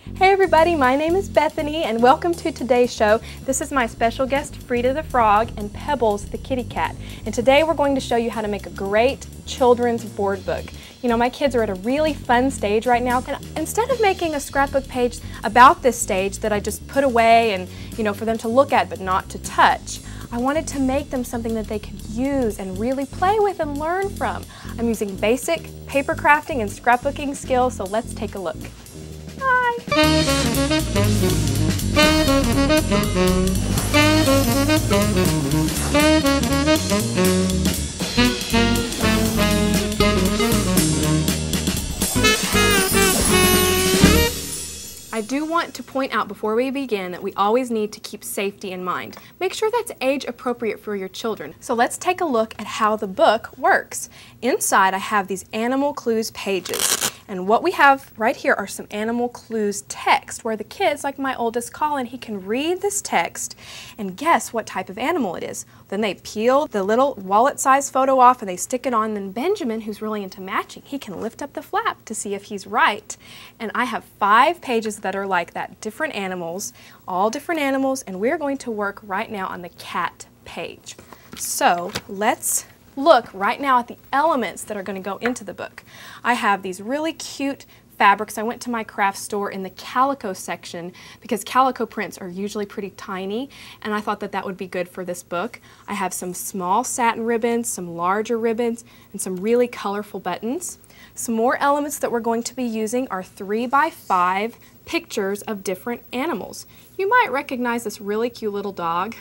Hey everybody, my name is Bethany and welcome to today's show. This is my special guest Frida the Frog and Pebbles the kitty cat. And today we're going to show you how to make a great children's board book. You know, my kids are at a really fun stage right now, and instead of making a scrapbook page about this stage that I just put away and, you know, for them to look at but not to touch, I wanted to make them something that they could use and really play with and learn from. I'm using basic paper crafting and scrapbooking skills, so let's take a look. Bye! I do want to point out before we begin that we always need to keep safety in mind. Make sure that's age appropriate for your children. So let's take a look at how the book works. Inside I have these animal clues pages. And what we have right here are some animal clues text where the kids, like my oldest Colin, he can read this text and guess what type of animal it is. Then they peel the little wallet-sized photo off and they stick it on. Then Benjamin, who's really into matching, he can lift up the flap to see if he's right. And I have 5 pages that are like that, different animals, all different animals, and we're going to work right now on the cat page. So let's look right now at the elements that are going to go into the book. I have these really cute fabrics. I went to my craft store in the calico section because calico prints are usually pretty tiny, and I thought that that would be good for this book. I have some small satin ribbons, some larger ribbons, and some really colorful buttons. Some more elements that we're going to be using are 3x5 pictures of different animals. You might recognize this really cute little dog.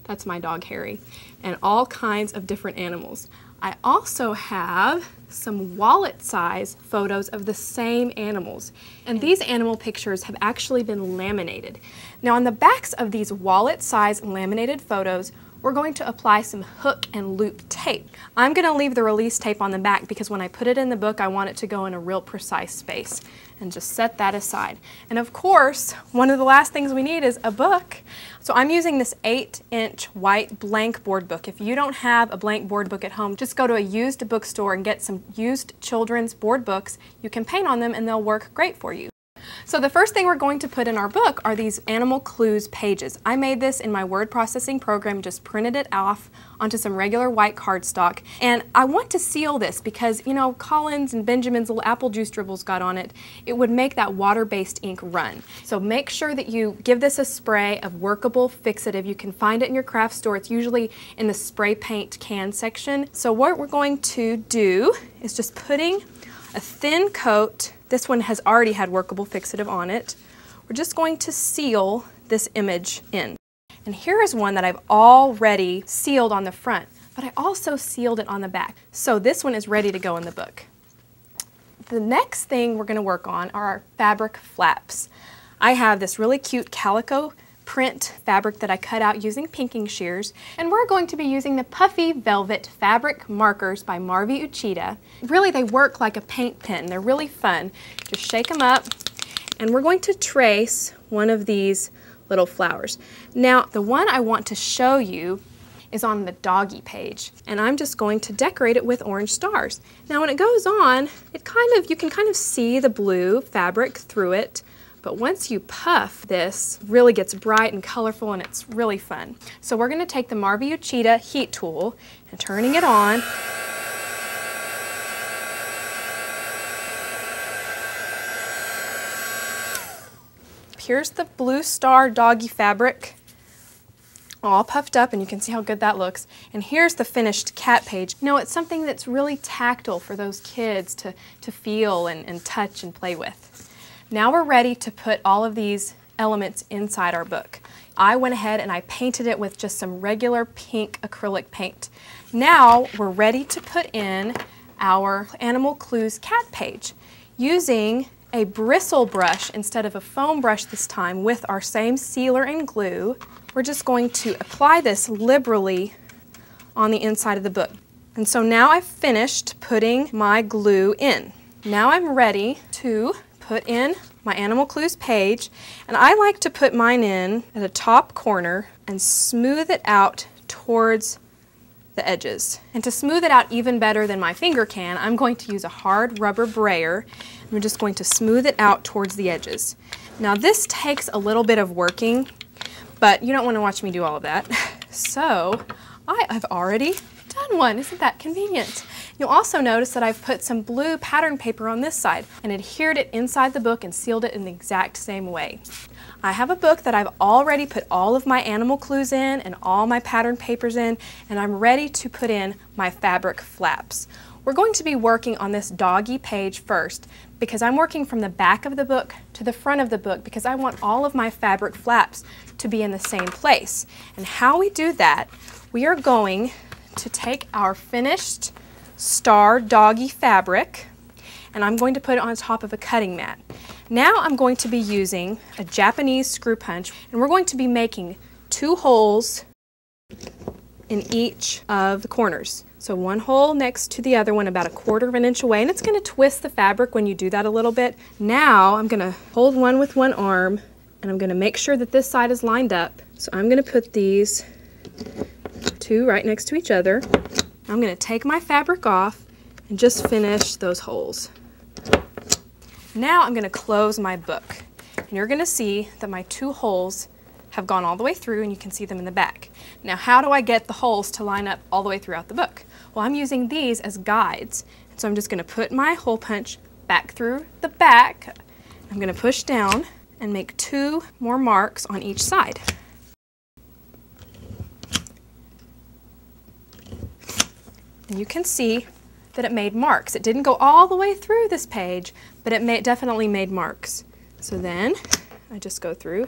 That's my dog Harry, and all kinds of different animals. I also have some wallet-size photos of the same animals, and these animal pictures have actually been laminated. Now on the backs of these wallet-size laminated photos, we're going to apply some hook and loop tape. I'm going to leave the release tape on the back because when I put it in the book, I want it to go in a real precise space, and just set that aside. And of course, one of the last things we need is a book. So I'm using this 8-inch white blank board book. If you don't have a blank board book at home, just go to a used bookstore and get some used children's board books. You can paint on them and they'll work great for you. So the first thing we're going to put in our book are these animal clues pages. I made this in my word processing program, just printed it off onto some regular white cardstock. And I want to seal this because, you know, Colin's and Benjamin's little apple juice dribbles got on it. It would make that water-based ink run. So make sure that you give this a spray of workable fixative. You can find it in your craft store. It's usually in the spray paint can section. So what we're going to do is just putting a thin coat. This one has already had workable fixative on it. We're just going to seal this image in. And here is one that I've already sealed on the front, but I also sealed it on the back. So this one is ready to go in the book. The next thing we're going to work on are our fabric flaps. I have this really cute calico print fabric that I cut out using pinking shears, and we're going to be using the Puffy Velvet Fabric Markers by Marvy Uchida. Really, they work like a paint pen. They're really fun. Just shake them up, and we're going to trace one of these little flowers. Now, the one I want to show you is on the doggy page, and I'm just going to decorate it with orange stars. Now, when it goes on, you can kind of see the blue fabric through it. But once you puff, this really gets bright and colorful, and it's really fun. So we're going to take the Marvy Uchida heat tool and turning it on. Here's the blue star doggy fabric, all puffed up, and you can see how good that looks. And here's the finished cat page. You know, it's something that's really tactile for those kids to feel and touch and play with. Now we're ready to put all of these elements inside our book. I went ahead and I painted it with just some regular pink acrylic paint. Now we're ready to put in our Animal Clues cat page. Using a bristle brush instead of a foam brush this time with our same sealer and glue, we're just going to apply this liberally on the inside of the book. And so now I've finished putting my glue in. Now I'm ready to put in my Animal Clues page, and I like to put mine in at the top corner and smooth it out towards the edges. And to smooth it out even better than my finger can, I'm going to use a hard rubber brayer. We're just going to smooth it out towards the edges. Now this takes a little bit of working, but you don't want to watch me do all of that. So I have already done one. Isn't that convenient? You'll also notice that I've put some blue pattern paper on this side and adhered it inside the book and sealed it in the exact same way. I have a book that I've already put all of my animal clues in and all my pattern papers in, and I'm ready to put in my fabric flaps. We're going to be working on this doggy page first because I'm working from the back of the book to the front of the book because I want all of my fabric flaps to be in the same place. And how we do that, we are going to take our finished star doggy fabric and I'm going to put it on top of a cutting mat. Now I'm going to be using a Japanese screw punch and we're going to be making 2 holes in each of the corners. So one hole next to the other one about 1/4 of an inch away, and it's going to twist the fabric when you do that a little bit. Now I'm going to hold one with one arm and I'm going to make sure that this side is lined up. So I'm going to put these 2 right next to each other. I'm going to take my fabric off and just finish those holes. Now I'm going to close my book and you're going to see that my 2 holes have gone all the way through and you can see them in the back. Now how do I get the holes to line up all the way throughout the book? Well, I'm using these as guides. So I'm just going to put my hole punch back through the back. I'm going to push down and make 2 more marks on each side. And you can see that it made marks. It didn't go all the way through this page, but it definitely made marks. So then I just go through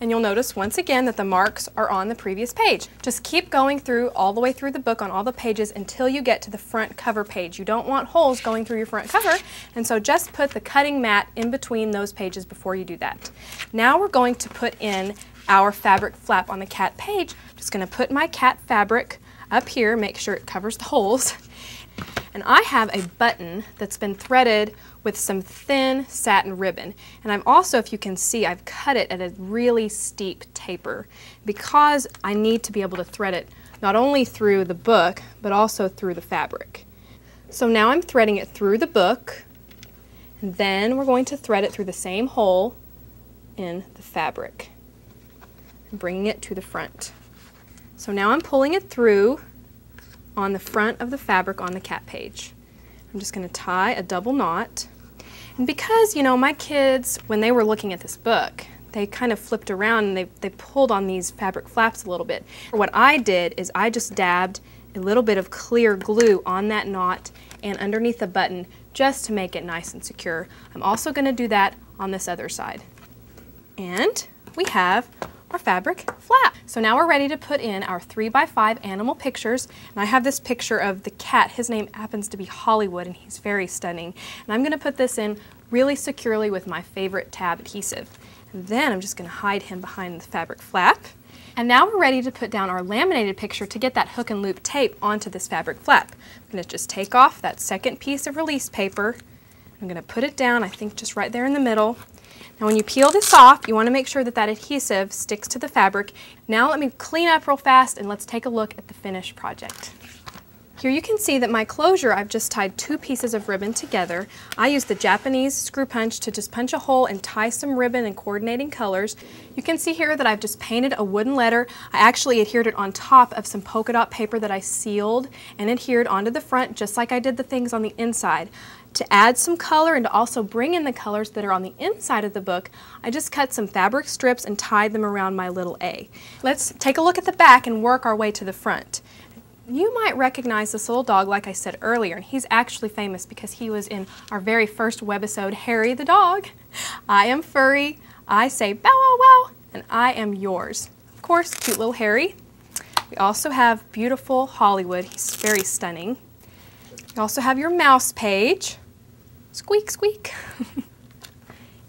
and you'll notice once again that the marks are on the previous page. Just keep going through all the way through the book on all the pages until you get to the front cover page. You don't want holes going through your front cover, and so just put the cutting mat in between those pages before you do that. Now we're going to put in our fabric flap on the cat page. Just going to put my cat fabric up here, make sure it covers the holes. And I have a button that's been threaded with some thin satin ribbon. And I've also, if you can see, I've cut it at a really steep taper because I need to be able to thread it not only through the book, but also through the fabric. So now I'm threading it through the book, and then we're going to thread it through the same hole in the fabric and bringing it to the front. So now I'm pulling it through on the front of the fabric on the cat page. I'm just going to tie a double knot. And because, you know, my kids, when they were looking at this book, they kind of flipped around and they pulled on these fabric flaps a little bit. What I did is I just dabbed a little bit of clear glue on that knot and underneath the button just to make it nice and secure. I'm also going to do that on this other side. And we have our fabric flap. So now we're ready to put in our 3x5 animal pictures. And I have this picture of the cat. His name happens to be Hollywood and he's very stunning. And I'm going to put this in really securely with my favorite tab adhesive. And then I'm just going to hide him behind the fabric flap. And now we're ready to put down our laminated picture to get that hook and loop tape onto this fabric flap. I'm going to just take off that second piece of release paper. I'm going to put it down, I think just right there in the middle. Now when you peel this off, you want to make sure that that adhesive sticks to the fabric. Now let me clean up real fast and let's take a look at the finished project. Here you can see that my closure, I've just tied 2 pieces of ribbon together. I used the Japanese screw punch to just punch a hole and tie some ribbon in coordinating colors. You can see here that I've just painted a wooden letter. I actually adhered it on top of some polka dot paper that I sealed and adhered onto the front just like I did the things on the inside. To add some color and to also bring in the colors that are on the inside of the book, I just cut some fabric strips and tied them around my little A. Let's take a look at the back and work our way to the front. You might recognize this little dog like I said earlier, and he's actually famous because he was in our very first webisode, Harry the Dog. I am furry, I say bow wow wow, and I am yours. Of course, cute little Harry. We also have beautiful Hollywood, he's very stunning. You also have your mouse page. Squeak, squeak.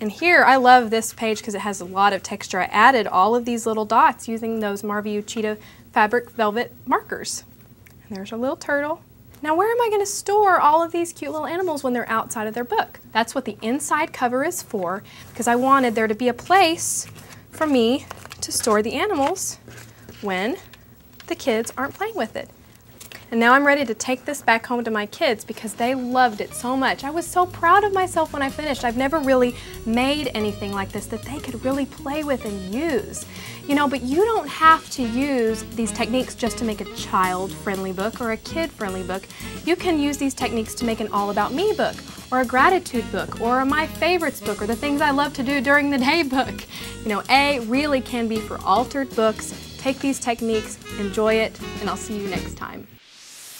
And here, I love this page because it has a lot of texture. I added all of these little dots using those Marvy Uchida fabric velvet markers. And there's our little turtle. Now where am I going to store all of these cute little animals when they're outside of their book? That's what the inside cover is for, because I wanted there to be a place for me to store the animals when the kids aren't playing with it. And now I'm ready to take this back home to my kids because they loved it so much. I was so proud of myself when I finished. I've never really made anything like this that they could really play with and use. You know, but you don't have to use these techniques just to make a child-friendly book or a kid-friendly book. You can use these techniques to make an all about me book, or a gratitude book, or a my favorites book, or the things I love to do during the day book. You know, A really can be for altered books. Take these techniques, enjoy it, and I'll see you next time.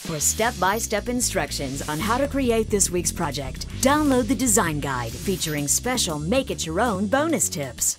For step-by-step instructions on how to create this week's project, download the design guide featuring special make-it-your-own bonus tips.